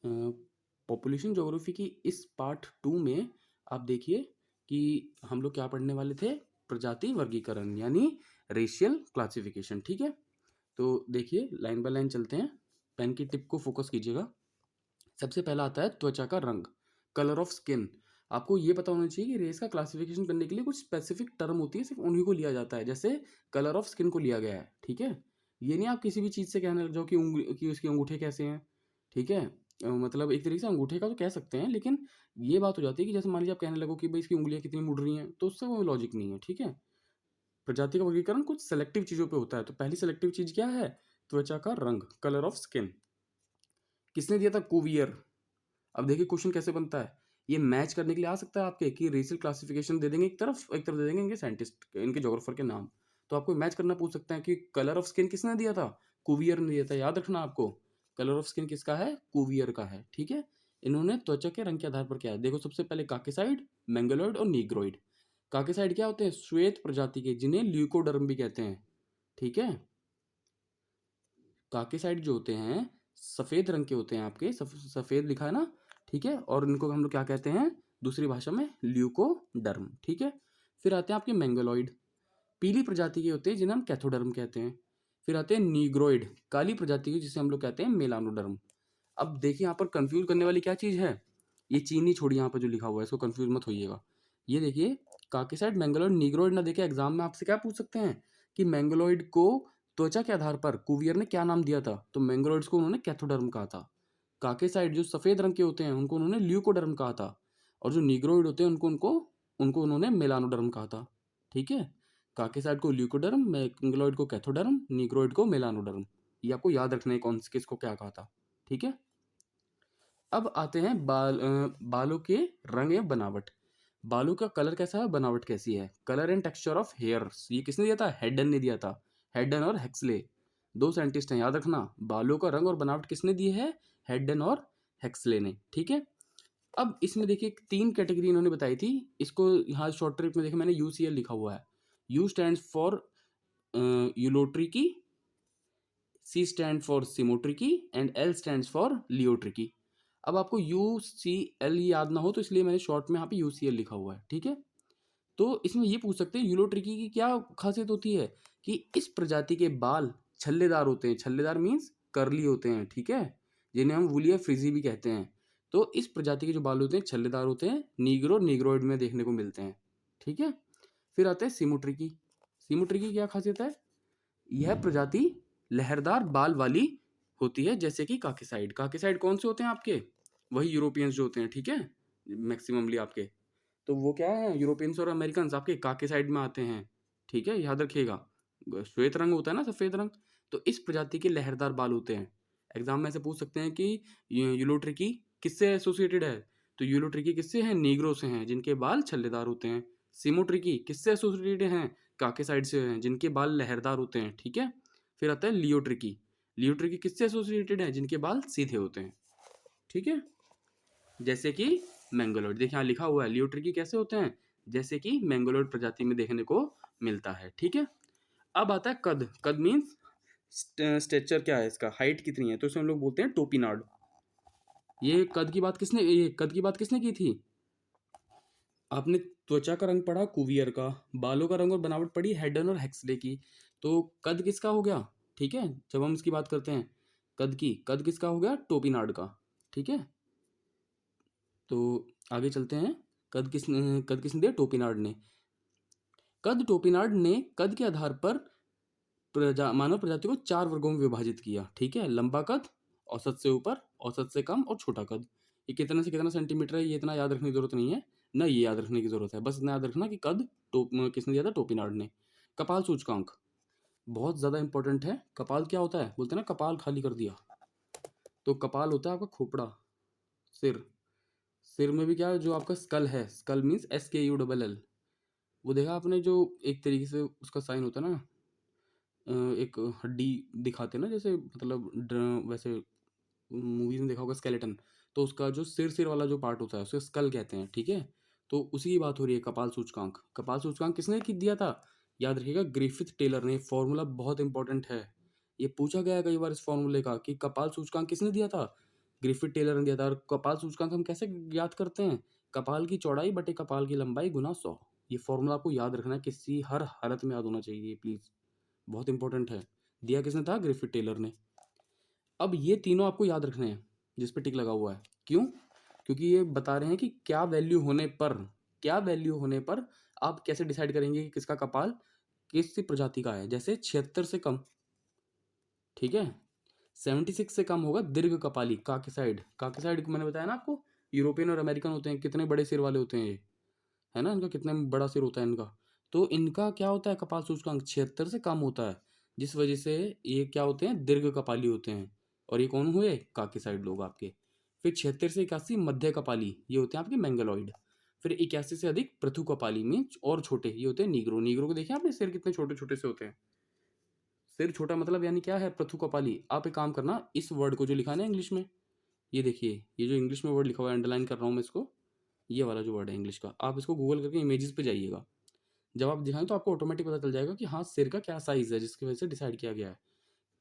Population geography की इस part 2 में आप देखिए कि हम लोग क्या पढ़ने वाले थे, प्रजाति वर्गीकरण यानी रेशियल क्लासिफिकेशन। ठीक है, तो देखिए लाइन बाय लाइन चलते हैं, पेन की टिप को फोकस कीजिएगा। सबसे पहला आता है त्वचा का रंग, कलर ऑफ स्किन। आपको ये पता होना चाहिए कि रेस का क्लासिफिकेशन करने के लिए कुछ स्पेसिफिक टर्म होती है, सिर्फ उन्हीं को लिया जाता है, जैसे कलर ऑफ स्किन को लिया गया है। ठीक है, ये नहीं आप किसी भी चीज़ से कहने लग जाओ कि कि उसके अंगूठे कैसे हैं। ठीक है, मतलब एक तरीके से अंगूठे का तो कह सकते हैं, लेकिन ये बात हो जाती है कि जैसे मान लीजिए आप कहने लगो कि भाई इसकी उंगलियां कितनी मुड़ रही हैं, तो उससे वो लॉजिक नहीं है। ठीक है, प्रजाति का वर्गीकरण कुछ सेलेक्टिव चीज़ों पे होता है। तो पहली सेलेक्टिव चीज़ क्या है, त्वचा का रंग, कलर ऑफ स्किन। किसने दिया था, कुवियर। अब देखिए क्वेश्चन कैसे बनता है, ये मैच करने के लिए आ सकता है आपके कि रेशियल क्लासिफिकेशन दे देंगे एक तरफ दे देंगे इनके साइंटिस्ट, इनके ज्योग्राफर के नाम। तो आपको मैच करना पूछ सकते हैं कि कलर ऑफ स्किन किसने दिया था, कुवियर ने दिया था। याद रखना आपको, कलर ऑफ स्किन किसका है, कुवियर का है। ठीक है, इन्होंने त्वचा के रंग के आधार पर क्या है, देखो सबसे पहले काकेसाइड, मैंगलोइड और नीग्रोइड। काकेसाइड क्या होते हैं, श्वेत प्रजाति के, जिन्हें ल्यूकोडर्म भी कहते हैं। ठीक है, काकेसाइड जो होते हैं सफेद रंग के होते हैं आपके, सफेद लिखा है ना। ठीक है, और इनको हम लोग क्या कहते हैं दूसरी भाषा में, ल्यूकोडर्म। ठीक है, फिर आते हैं आपके मैंगलोइड, पीली प्रजाति के होते हैं जिन्हें हम कैथोडर्म कहते हैं। फिर आते हैं नीग्रोइड, काली प्रजाति के, जिसे हम लोग कहते हैं मेलानोडर्म। अब देखिए यहाँ पर कंफ्यूज करने वाली क्या चीज़ है, ये चीनी छोड़ी, यहाँ पर जो लिखा हुआ है इसको कंफ्यूज मत होइएगा। ये देखिए काकेसाइड, मैंगलोइड, नीग्रोइड ना देखे एग्जाम में आपसे क्या पूछ सकते हैं कि मैंगलोइड को त्वचा के आधार पर कुवियर ने क्या नाम दिया था, तो मैंगलोइड्स को उन्होंने कैथोडर्म कहा था। काकेसाइड जो सफेद रंग के होते हैं उनको उन्होंने ल्यूकोडर्म कहा था, और जो नीग्रोइड होते हैं उनको उनको उनको उन्होंने मेलानोडर्म कहा था। ठीक है, काकेसाइड को ल्यूकोडर्म, मैंगलोइड को कैथोडर्म, नीग्रोइड को मेलानोडर्म। ये आपको याद रखना है कौन किसको क्या कहा था। ठीक है, अब आते हैं बालों के रंग या बनावट। बालों का कलर कैसा है, बनावट कैसी है, colour and texture of hairs. ये किसने दिया था, हेडन ने दिया था। हेडन और हेक्सले दो साइंटिस्ट हैं, याद रखना। बालों का रंग और बनावट किसने दी है, हेडन और हेक्सले ने। ठीक है, अब इसमें देखिए तीन कैटेगरी इन्होंने बताई थी। इसको यहाँ शॉर्ट ट्रिक में देखिए मैंने यूसीएल लिखा हुआ है। U stand for ulotrichi, C stand for cymotrichi and L stand for leiotrichi. अब आपको यू सी एल याद ना हो तो इसलिए मैंने शॉर्ट में यहाँ पे यूसीएल लिखा हुआ है। ठीक है, तो इसमें ये पूछ सकते हैं यूलोट्रिकी की क्या खासियत होती है, कि इस प्रजाति के बाल छल्लेदार होते हैं। छल्लेदार मीन्स करली होते हैं। ठीक है, जिन्हें हम वूलिया फ्रिजी भी कहते हैं। तो इस प्रजाति के जो बाल होते हैं छल्लेदार होते हैं, नीग्रो नीग्रोइड में देखने को मिलते हैं। ठीक है, फिर आते हैं सिमोट्रिकी। सिमोट्रिकी की क्या खासियत है, यह प्रजाति लहरदार बाल वाली होती है, जैसे कि काकेसाइड। काकेसाइड कौन से होते हैं आपके, वही यूरोपियंस जो होते हैं। ठीक है, मैक्सिममली आपके, तो वो क्या है, यूरोपियंस और अमेरिकन आपके काकेसाइड में आते हैं। ठीक है, याद रखिएगा, श्वेत रंग होता है ना, सफेद रंग। तो इस प्रजाति के लहरदार बाल होते हैं। एग्जाम में ऐसे पूछ सकते हैं कि यूलोट्रिकी किससे एसोसिएटेड है, तो यूलोट्रिकी किससे है, नीग्रो से हैं, जिनके बाल छल्लेदार होते हैं। सिमोट्रिकी किससे एसोसिएटेड हैं, काकेसाइड से हैं, जिनके बाल लहरदार होते हैं। ठीक है, फिर आता है लियोट्रिकी। लियोट्रिकी किससे एसोसिएटेड है, जिनके बाल सीधे होते हैं। ठीक है, जैसे कि मैंगलोइड, देखिए यहाँ लिखा हुआ है लियोट्रिकी कैसे होते हैं, जैसे कि मैंगलोइड प्रजाति में देखने को मिलता है। ठीक है, अब आता है कद। कद मीन्स स्ट्रेचर, क्या है इसका, हाइट कितनी है, तो इसे हम लोग बोलते हैं टोपीनाड। ये कद की बात किसने की थी, आपने त्वचा का रंग पढ़ा कुवियर का, बालों का रंग और बनावट पढ़ी हेडन और हेक्सले की। तो कद किसका हो गया, ठीक है, जब हम इसकी बात करते हैं कद की, कद किसका हो गया, टोपीनाड का। ठीक है, तो आगे चलते हैं। कद किसने दिया, टोपीनाड ने। टोपीनाड ने कद के आधार पर मानव प्रजाति को चार वर्गों में विभाजित किया। ठीक है, लंबा कद, औसत से ऊपर, औसत से कम और छोटा कद। ये कितना से कितना सेंटीमीटर है, ये इतना याद रखने की जरूरत नहीं है, ना ये याद रखने की जरूरत है, बस इतना याद रखना कि कद किसने दिया था, टोपीनाड ने। कपाल सूचकांक बहुत ज्यादा इंपॉर्टेंट है। कपाल क्या होता है, बोलते हैं ना कपाल खाली कर दिया, तो कपाल होता है आपका खोपड़ा, सिर। सिर में भी क्या है, जो आपका स्कल है, स्कल मीन्स SKULL, वो देखा आपने, जो एक तरीके से उसका साइन होता है ना, एक हड्डी दिखाते हैं ना, जैसे मतलब वैसे मूवीज में देखा होगा स्केलेटन, तो उसका जो सिर वाला जो पार्ट होता है उसे स्कल कहते हैं। ठीक है, तो उसी की बात हो रही है, कपाल सूचकांक। कपाल सूचकांक किसने दिया था, याद रखिएगा, ग्रिफिथ टेलर ने। फॉर्मूला बहुत इंपॉर्टेंट है, ये पूछा गया है कई बार इस फॉर्मूले का, कि कपाल सूचकांक किसने दिया था, ग्रिफिथ टेलर ने दिया था। और कपाल सूचकांक हम कैसे याद करते हैं? कपाल की चौड़ाई बटे कपाल की लंबाई गुना 100। ये फॉर्मूला आपको याद रखना है, किसी हर हालत में याद होना चाहिए प्लीज, बहुत इंपॉर्टेंट है। दिया किसने था? ग्रिफिथ टेलर ने। अब ये तीनों आपको याद रखने हैं जिस पे टिक लगा हुआ है। क्यों? क्योंकि ये बता रहे हैं कि क्या वैल्यू होने पर, क्या वैल्यू होने पर आप कैसे डिसाइड करेंगे कि किसका कपाल किस प्रजाति का है। जैसे 76 से कम, ठीक है, 76 से कम होगा दीर्घ कपाली, काकेसाइड। काकेसाइड को मैंने बताया ना आपको, यूरोपियन और अमेरिकन होते हैं, कितने बड़े सिर वाले होते हैं ये, है ना, इनका कितना बड़ा सिर होता है इनका। तो इनका क्या होता है? कपाल सूचकांक 76 से कम होता है, जिस वजह से ये क्या होते हैं? दीर्घ कपाली होते हैं। और ये कौन हुए? काकेसाइड लोग आपके। फिर 76 से 81 मध्य कपाली, ये होते हैं आपके मैंगलोइड। फिर 81 से अधिक पृथु कपाली में और छोटे, ये होते हैं नीग्रो। नीग्रो को देखिए आपने, सिर कितने छोटे छोटे से होते हैं। सिर छोटा मतलब यानी क्या है? पृथु कपाली। आप एक काम करना, इस वर्ड को जो लिखा है ना इंग्लिश में, ये देखिए, ये जो इंग्लिश में वर्ड लिखा हुआ है, अंडरलाइन कर रहा हूँ मैं इसको, ये वाला जो वर्ड है इंग्लिश का, आप इसको गूगल करके इमेजेस पे जाइएगा। जब आप दिखाएं तो आपको ऑटोमेटिक पता चल जाएगा कि हाँ सिर का क्या साइज है, जिसकी वजह से डिसाइड किया गया है।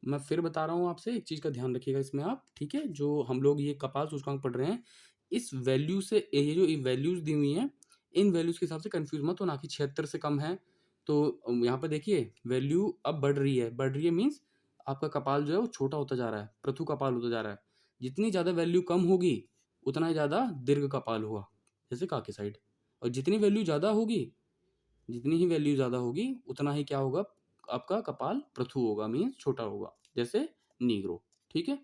मैं फिर बता रहा हूँ आपसे, एक चीज़ का ध्यान रखिएगा इसमें आप, ठीक है? जो हम लोग ये कपाल सूचकांक पढ़ रहे हैं, इस वैल्यू से, ये जो वैल्यूज दी हुई हैं, इन वैल्यूज के हिसाब से कंफ्यूज मत हो ना कि 76 से कम है। तो यहाँ पे देखिए वैल्यू अब बढ़ रही है। बढ़ रही है मीन्स आपका कपाल जो है वो छोटा होता जा रहा है, पृथु कपाल होता जा रहा है। जितनी ज़्यादा वैल्यू कम होगी उतना ही ज़्यादा दीर्घ कपाल होगा, जैसे काके साइड। और जितनी वैल्यू ज़्यादा होगी, जितनी ही वैल्यू ज़्यादा होगी उतना ही क्या होगा? आपका कपाल पृथु होगा, मीन्स छोटा होगा, जैसे नीग्रो। ठीक है।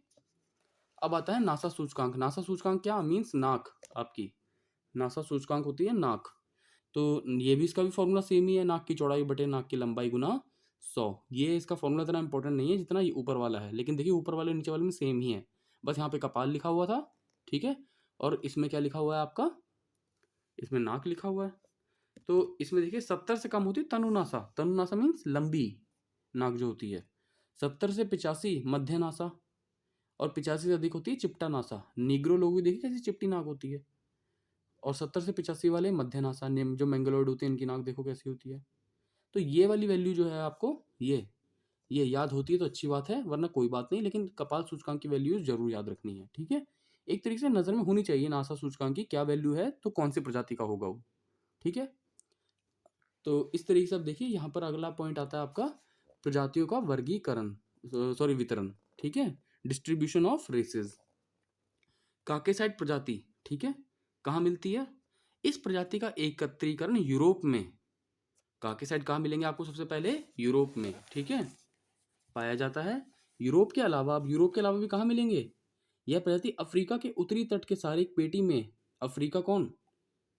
अब आता है नासा सूचकांक। नासा सूचकांक क्या मीन्स? नाक आपकी। नासा सूचकांक होती है नाक। तो ये भी, इसका भी फॉर्मूला सेम ही है, नाक की चौड़ाई बटे नाक की लंबाई गुना 100। ये इसका फॉर्मूला इतना इंपॉर्टेंट नहीं है जितना ये ऊपर वाला है, लेकिन देखिए ऊपर वाले नीचे वाले में सेम ही है, बस यहाँ पे कपाल लिखा हुआ था, ठीक है, और इसमें क्या लिखा हुआ है आपका? इसमें नाक लिखा हुआ है। तो इसमें देखिए 70 से कम होती है तनुनासा। तनुनासा मीन्स लंबी नाक जो होती है। 70 से 85 मध्य नासा, और 85 से अधिक होती है चिपटा नासा। निग्रो लोग भी देखिए कैसी चिपटी नाक होती है। और 70 से 85 वाले मध्य नासा, जो मैंगलोइड होते हैं, इनकी नाक देखो कैसी होती है। तो ये वाली वैल्यू जो है आपको, ये याद होती है तो अच्छी बात है, वरना कोई बात नहीं, लेकिन कपाल सूचकांक की वैल्यू जरूर याद रखनी है, ठीक है। एक तरीके से नजर में होनी चाहिए नासा सूचकांक की क्या वैल्यू है, तो कौन सी प्रजाति का होगा वो, ठीक है। तो इस तरीके से अब देखिए, यहाँ पर अगला पॉइंट आता है आपका प्रजातियों का वर्गीकरण, सॉरी वितरण, ठीक है, डिस्ट्रीब्यूशन ऑफ रेसेस। काकेसाइड प्रजाति, ठीक है, कहाँ मिलती है? इस प्रजाति का एकत्रीकरण यूरोप में। काकेसाइड कहाँ मिलेंगे आपको? सबसे पहले यूरोप में, ठीक है, पाया जाता है। यूरोप के अलावा, अब यूरोप के अलावा भी कहाँ मिलेंगे? यह प्रजाति अफ्रीका के उत्तरी तट के सारे एक पेटी में, अफ्रीका कौन?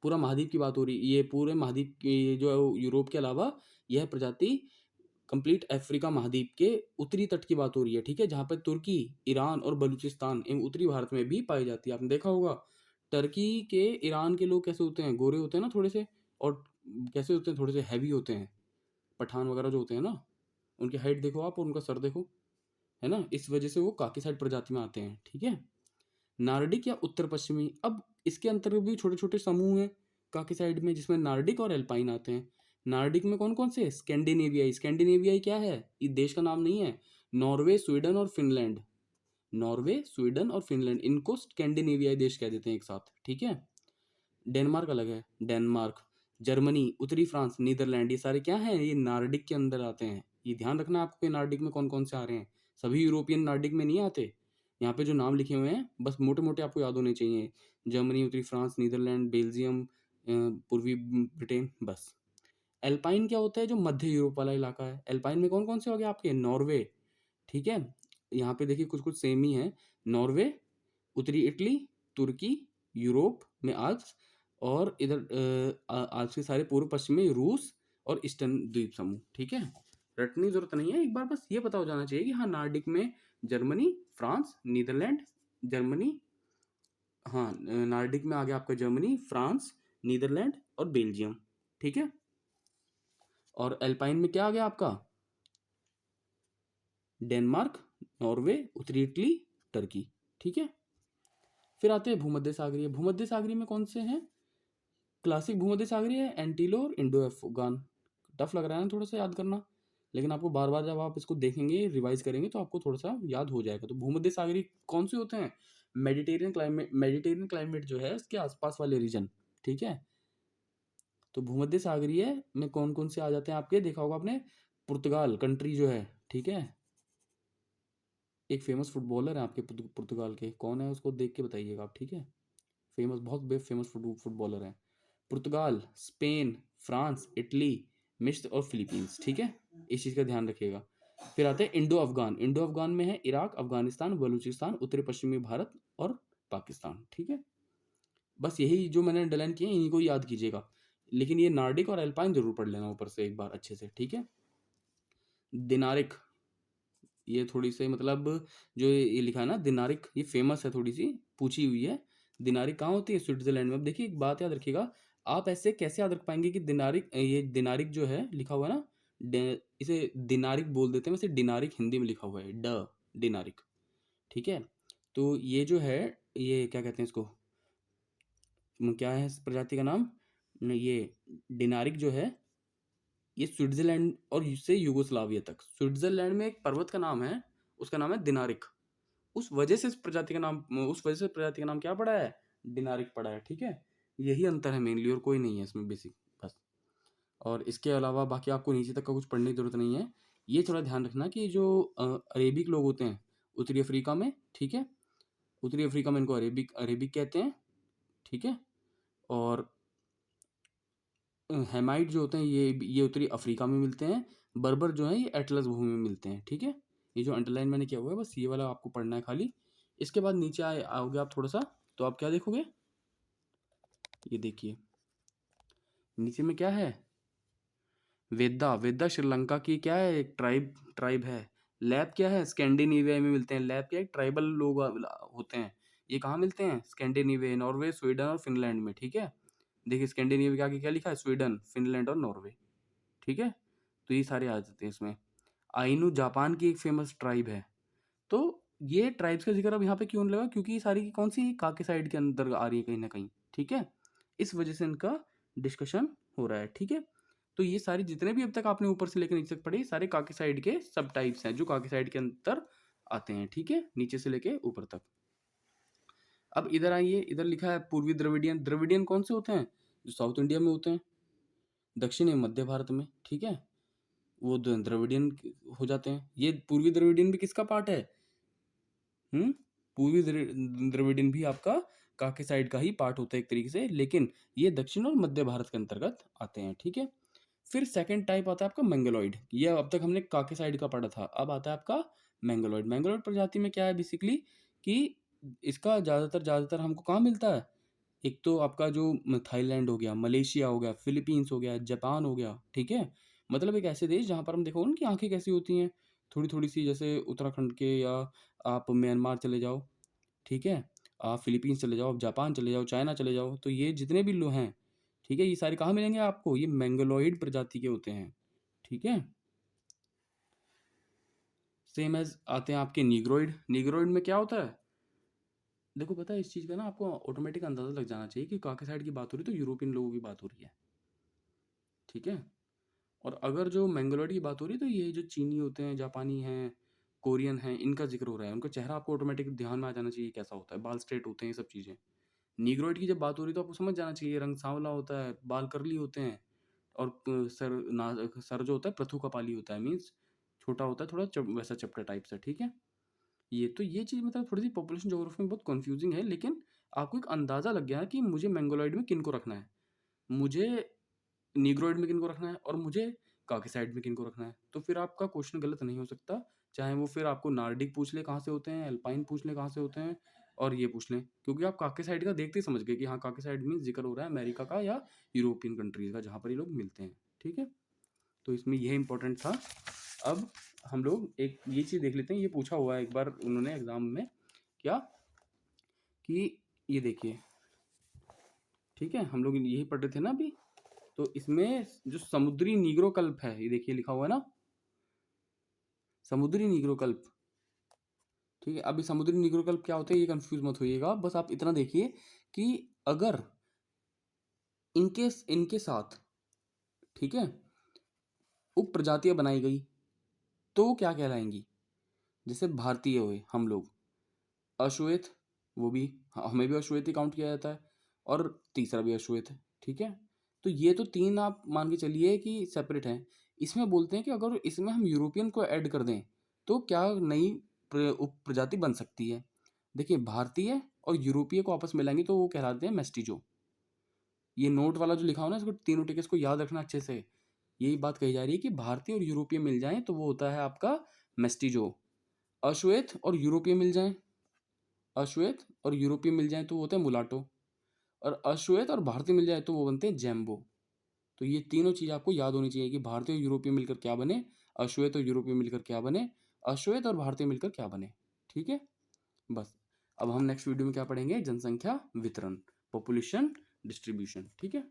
पूरा महाद्वीप की बात हो रही है, ये पूरे महाद्वीप की जो यूरोप के अलावा यह प्रजाति कंप्लीट अफ्रीका महाद्वीप के उत्तरी तट की बात हो रही है, ठीक है, जहाँ पे तुर्की, ईरान और बलूचिस्तान एवं उत्तरी भारत में भी पाई जाती है। आपने देखा होगा टर्की के, ईरान के लोग कैसे होते हैं? गोरे होते हैं ना थोड़े से, और कैसे होते हैं? थोड़े से हैवी होते हैं। पठान वगैरह जो होते हैं ना, उनकी हाइट देखो आप और उनका सर देखो, है ना, इस वजह से वो काकेसाइड प्रजाति में आते हैं, ठीक है। नार्डिक या उत्तर पश्चिमी, अब इसके अंतर्गत भी छोटे छोटे समूह हैं काकेसाइड में, जिसमें नार्डिक और एल्पाइन आते हैं। नार्डिक में कौन कौन से? स्कैंडिनेवियाई। स्कैंडिनेवियाई क्या है? ये देश का नाम नहीं है। नॉर्वे, स्वीडन और फिनलैंड, नॉर्वे, स्वीडन और फिनलैंड, इनको स्कैंडिनेवियाई देश कह देते हैं एक साथ, ठीक है। डेनमार्क अलग है, डेनमार्क, जर्मनी, उत्तरी फ्रांस, नीदरलैंड, ये सारे क्या हैं? ये नार्डिक के अंदर आते हैं। ये ध्यान रखना आपको कि नार्डिक में कौन कौन से आ रहे हैं। सभी यूरोपियन नार्डिक में नहीं आते। यहाँ पे जो नाम लिखे हुए हैं बस मोटे मोटे आपको याद होने चाहिए। जर्मनी, उत्तरी फ्रांस, नीदरलैंड, बेल्जियम, पूर्वी ब्रिटेन, बस। एल्पाइन क्या होता है? जो मध्य यूरोप वाला इलाका है। एल्पाइन में कौन कौन से हो गए आपके? नॉर्वे, ठीक है, यहाँ पे देखिए कुछ कुछ सेम ही है। नॉर्वे, उत्तरी इटली, तुर्की, यूरोप में आल्प्स, और इधर आल्प्स के सारे पूर्व पश्चिम में रूस और ईस्टर्न द्वीप समूह, ठीक है। रटने की जरूरत नहीं है, एक बार बस ये पता हो जाना चाहिए कि हाँ नार्डिक में जर्मनी, फ्रांस, नीदरलैंड, जर्मनी, हाँ नार्डिक में आ गया आपका जर्मनी, फ्रांस, नीदरलैंड और बेल्जियम, ठीक है। और एल्पाइन में क्या आ गया आपका? डेनमार्क, नॉर्वे, उत्तरी इटली, टर्की, ठीक है। फिर आते हैं भूमध्य सागरीय। भूमध्य सागरीय में कौन से हैं? क्लासिक भूमध्य सागरीय है एंटीलो और इंडो अफगान। टफ लग रहा है ना थोड़ा सा याद करना, लेकिन आपको बार बार जब आप इसको देखेंगे, रिवाइज करेंगे, तो आपको थोड़ा सा याद हो जाएगा। तो भूमध्य सागरीय कौन से होते हैं? मेडिटेरियन क्लाइमेट जो है उसके आसपास वाले रीजन, ठीक है। तो भूमध्य सागरीय में कौन कौन से आ जाते हैं आपके, देखा होगा आपने, पुर्तगाल कंट्री जो है, ठीक है। एक फेमस फुटबॉलर है आपके पुर्तगाल के, कौन है उसको देख के बताइएगा आप, ठीक है। फेमस, बहुत बे फेमस फुटबॉलर है। पुर्तगाल, स्पेन, फ्रांस, इटली, मिस्र और फिलीपींस, ठीक है। इस चीज़ का ध्यान रखिएगा। फिर आते हैं इंडो अफगान। इंडो अफगान में है इराक, अफगानिस्तान, बलूचिस्तान, उत्तरी पश्चिमी भारत और पाकिस्तान, ठीक है। बस यही जो मैंने अंडरलाइन किए हैं इन्हीं को याद कीजिएगा, लेकिन ये नार्डिक और एल्पाइन जरूर पढ़ लेना ऊपर से एक बार अच्छे से, ठीक है। दिनारिक, ये थोड़ी सी मतलब जो ये लिखा है ना दिनारिक, ये फेमस है, थोड़ी सी पूछी हुई है। दिनारिक कहाँ होती है, स्विट्जरलैंड में। अब देखिए एक बात याद रखिएगा, आप ऐसे कैसे याद रख पाएंगे कि दिनारिक, ये दिनारिक जो है लिखा हुआ है ना, इसे दिनारिक बोल देते हैं, वैसे डिनारिक हिंदी में लिखा हुआ है, डिनारिक, ठीक है। तो ये जो है, ये क्या कहते हैं इसको, क्या है इस प्रजाति का नाम, ये डिनारिक जो है, ये स्विट्जरलैंड और से यूगोस्लाविया तक, स्विट्जरलैंड में एक पर्वत का नाम है, उसका नाम है दिनारिक। उस वजह से इस प्रजाति का नाम, उस वजह से प्रजाति का नाम क्या पड़ा है, डिनारिक पड़ा है, ठीक है। यही अंतर है मेनली, और कोई नहीं है इसमें बेसिक, बस। और इसके अलावा बाकी आपको नीचे तक का कुछ पढ़ने की जरूरत नहीं है। ये थोड़ा ध्यान रखना कि जो अरेबिक लोग होते हैं उत्तरी अफ्रीका में, ठीक है, उत्तरी अफ्रीका में इनको अरेबिक अरेबिक कहते हैं, ठीक है। और हेमाइट जो होते हैं ये उत्तरी अफ्रीका में मिलते हैं। बर्बर जो है ये एटलस भूमि में मिलते हैं, ठीक है। ये जो अंडरलाइन मैंने किया हुआ है बस ये वाला आपको पढ़ना है खाली। इसके बाद नीचे आओगे आप थोड़ा सा, तो आप क्या देखोगे, ये देखिए नीचे में क्या है, वेदा। वेदा श्रीलंका की क्या है, एक ट्राइब है। लैब क्या है, स्कैंडिनेविया में मिलते हैं। लैब क्या है, ट्राइबल लोग होते हैं। ये कहाँ मिलते हैं, स्कैंडिनेविया, नॉर्वे, स्वीडन और फिनलैंड में, ठीक है। देखिए स्कैंडिनेविया के आगे क्या लिखा है, स्वीडन, फिनलैंड और नॉर्वे, ठीक है। तो ये सारे आ जाते हैं इसमें। आइनू जापान की एक फेमस ट्राइब है। तो ये ट्राइब्स का जिक्र अब यहाँ पे क्यों लगा, क्योंकि ये सारी की कौन सी काके साइड के अंदर आ रही है कहीं ना कहीं, ठीक है। इस वजह से इनका डिस्कशन हो रहा है, ठीक है। तो ये सारी जितने भी अब तक आपने ऊपर से लेकर नीचे तक पढ़े, सारे काके साइड के सब टाइप्स हैं जो काके साइड के अंदर आते हैं, ठीक है, नीचे से लेके ऊपर तक। अब इधर आइए, इधर लिखा है पूर्वी द्रविडियन। द्रविडियन कौन से होते हैं, जो साउथ इंडिया में होते हैं, दक्षिण एवं मध्य भारत में, ठीक है, वो द्रविडियन हो जाते हैं। ये पूर्वी द्रविडियन भी किसका पार्ट है, पूर्वी द्रविडियन भी आपका काके साइड का ही पार्ट होता है एक तरीके से, लेकिन ये दक्षिण और मध्य भारत के अंतर्गत आते हैं, ठीक है। फिर सेकंड टाइप आता है आपका मंगलोइड। ये अब तक हमने काके साइड का पढ़ा था, अब आता है आपका मंगलोइड। मंगलोइड प्रजाति में क्या है बेसिकली कि इसका ज़्यादातर हमको कहाँ मिलता है, एक तो आपका जो थाईलैंड हो गया, मलेशिया हो गया, फिलीपींस हो गया, जापान हो गया, ठीक है। मतलब एक ऐसे देश जहाँ पर हम देखो उनकी आंखें कैसी होती हैं, थोड़ी थोड़ी सी, जैसे उत्तराखंड के, या आप म्यांमार चले जाओ, ठीक है, आप फिलीपींस चले जाओ, आप जापान चले जाओ, चाइना चले जाओ, तो ये जितने भी लोग हैं, ठीक है, ये सारे कहाँ मिलेंगे आपको, ये मैंगलोइड प्रजाति के होते हैं, ठीक है। सेम एज आते हैं आपके नीग्रोइड। नीग्रोइड में क्या होता है, देखो पता है इस चीज़ का ना आपको ऑटोमेटिक अंदाजा लग जाना चाहिए कि काके साइड की बात हो रही है तो यूरोपियन लोगों की बात हो रही है, ठीक है। और अगर जो मैंगलोइड की बात हो रही है तो ये जो चीनी होते हैं, जापानी हैं, कोरियन हैं, इनका जिक्र हो रहा है। उनका चेहरा आपको ऑटोमेटिक ध्यान में आ जाना चाहिए कैसा होता है, बाल स्ट्रेट होते हैं, ये सब चीज़ें। नीग्रोइड की जब बात हो रही है तो आपको समझ जाना चाहिए रंग सांवला होता है, बाल करली होते हैं, और सर जो होता है पृथु कपाली होता है, मीन्स छोटा होता है, थोड़ा वैसा चपटा टाइप से, ठीक है। ये चीज़ मतलब थोड़ी सी पॉपुलेशन ज्योग्राफी में बहुत कंफ्यूजिंग है, लेकिन आपको एक अंदाज़ा लग गया कि मुझे मैंगलोइड में किन को रखना है, मुझे नीग्रोइड में किन को रखना है, और मुझे काके साइड में किन को रखना है। तो फिर आपका क्वेश्चन गलत नहीं हो सकता, चाहे वो फिर आपको नार्डिक पूछ ले कहाँ से होते हैं, एल्पाइन पूछ ले कहाँ से होते हैं, और ये पूछ लें, क्योंकि आप काके साइड का देखते ही समझ गए कि हाँ काके साइड मीन्स जिक्र हो रहा है अमेरिका का या यूरोपियन कंट्रीज का, जहाँ पर ये लोग मिलते हैं, ठीक है। तो इसमें यह इंपॉर्टेंट था। अब हम लोग एक ये चीज़ देख लेते हैं, ये पूछा हुआ है एक बार उन्होंने एग्जाम में, क्या कि ये देखिए, ठीक है, हम लोग यही पढ़ रहे थे ना अभी। तो इसमें जो समुद्री नीग्रोकल्प है, ये देखिए लिखा हुआ है ना, समुद्री नीग्रोकल्प, ठीक है। अभी समुद्री नीग्रोकल्प क्या होता है ये कंफ्यूज मत होइएगा, बस आप इतना देखिए कि अगर इनके इनके साथ, ठीक है, उप प्रजातियां बनाई गई तो क्या कहलाएंगी, जैसे भारतीय हुए हम लोग, अश्वेत, वो भी हमें भी अश्वेत ही काउंट किया जाता है, और तीसरा भी अश्वेत है, ठीक है। तो ये तो तीन आप मान के चलिए कि सेपरेट हैं। इसमें बोलते हैं कि अगर इसमें हम यूरोपियन को ऐड कर दें तो क्या नई उप प्रजाति बन सकती है। देखिए, भारतीय और यूरोपीय को आपस में मिलाएंगे तो वो कहलाते हैं मेस्टिजो। ये नोट वाला जो लिखा हो ना, इसको तीनों टिकट्स को याद रखना अच्छे से। यही बात कही जा रही है कि भारतीय और यूरोपीय मिल जाएं तो वो होता है आपका मेस्टिजो। अश्वेत और यूरोपीय मिल जाएं, अश्वेत और यूरोपीय मिल जाएं तो वो होते हैं मुलाटो, और अश्वेत और भारतीय मिल जाए तो वो बनते हैं जैम्बो। तो ये तीनों चीज आपको याद होनी चाहिए कि भारतीय और यूरोपीय मिलकर क्या बने, अश्वेत और यूरोपीय मिलकर क्या बने, अश्वेत और भारतीय मिलकर क्या बने। ठीक है, बस। अब हम नेक्स्ट वीडियो में क्या पढ़ेंगे, जनसंख्या वितरण, पॉपुलेशन डिस्ट्रीब्यूशन। ठीक है।